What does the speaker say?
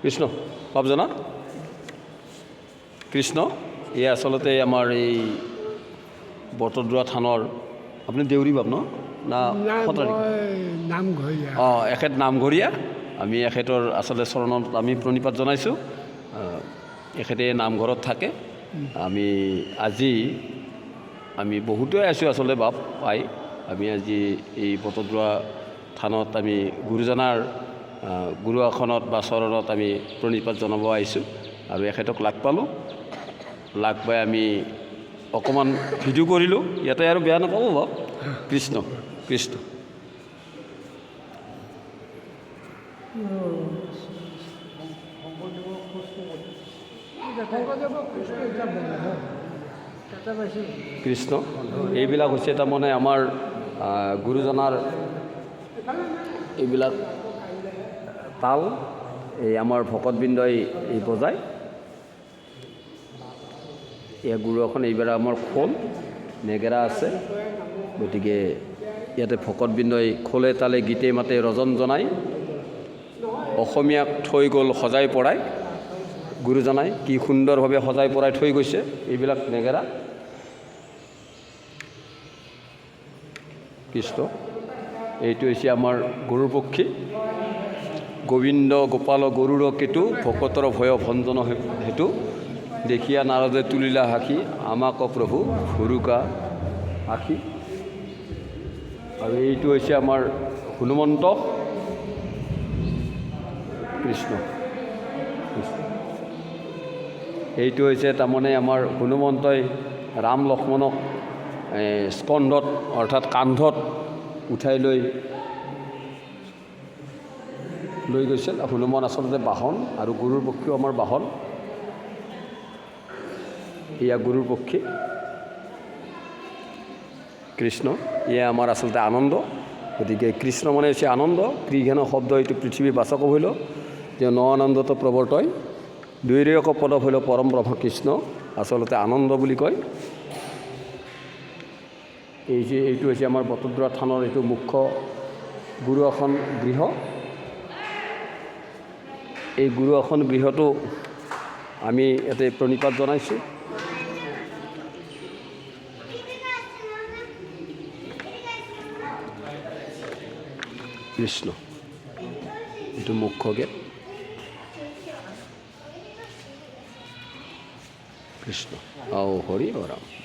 কৃষ্ণ বাপজনা কৃষ্ণ এই আচলতে আমাৰ এই বটদ্ৰৱা থানৰ আপুনি দেউৰী বাপ ন না নামঘৰীয়া অঁ এখেত নামঘৰীয়া আমি এখেতৰ আচলতে চৰণত আমি প্ৰণিপাত জনাইছোঁ এখেতে নামঘৰত থাকে আমি আজি আমি বহুতে আছোঁ আচলতে বাপ পাই আমি আজি এই বটদ্ৰৱা থানত আমি গুৰুজনাৰ গুৰু আসনত বা চৰণত আমি প্ৰণিপাত জনাব আহিছোঁ আৰু এখেতক লাগ পালোঁ লাগ পাই আমি অকণমান ভিডিঅ' কৰিলোঁ ইয়াতে আৰু বেয়া নাপাব বাপ কৃষ্ণ কৃষ্ণ কৃষ্ণ এইবিলাক হৈছে তাৰমানে আমাৰ গুৰুজনাৰ এইবিলাক তাল এই আমাৰ ভকতবৃন্দই এই বজায় এয়া গুৰু এখন এইবাৰ আমাৰ খোল নেগেৰা আছে গতিকে ইয়াতে ভকতবৃন্দই খোলে তালে গীতে মাতে ৰজন জনাই অসমীয়াক থৈ গ'ল সজাই পৰাই গুৰুজনাই কি সুন্দৰভাৱে সজাই পৰাই থৈ গৈছে এইবিলাক নেগেৰা কৃষ্ণ এইটো হৈছে আমাৰ গৰুৰ পক্ষী গোবিন্দ গোপাল গৰুৰ কেতু ভকতৰ ভয় ভঞ্জন হেতু দেখিয়া নাৰদে তুলিলা হাসি আমাক প্ৰভু ভুৰুকা আখি আৰু এইটো হৈছে আমাৰ হনুমন্ত কৃষ্ণ এইটো হৈছে তাৰমানে আমাৰ হনুমন্তই ৰাম লক্ষ্মণক স্কন্ধত অৰ্থাৎ কান্ধত উঠাই লৈ গৈছিল হনুমান আচলতে বাহন আৰু গৰুৰ পক্ষীও আমাৰ বাহন এয়া গৰুৰ পক্ষী কৃষ্ণ এয়া আমাৰ আচলতে আনন্দ গতিকে কৃষ্ণ মানে হৈছে আনন্দ কৃঘেন শব্দ এইটো পৃথিৱীৰ বাচক হইল যে ন আনন্দত প্ৰৱৰ্তয় দুইৰেয়ক পদ হইল পৰম ব্ৰহ্ম কৃষ্ণ আচলতে আনন্দ বুলি কয় এইটো হৈছে আমাৰ বটদ্ৰৱা থানৰ এইটো মুখ্য গুৰু আসন গৃহ এই গুৰু আসন গৃহটো আমি ইয়াতে প্ৰণিপাত জনাইছোঁ কৃষ্ণ এইটো মুখ্য গেট কৃষ্ণ আও হৰি ৰাম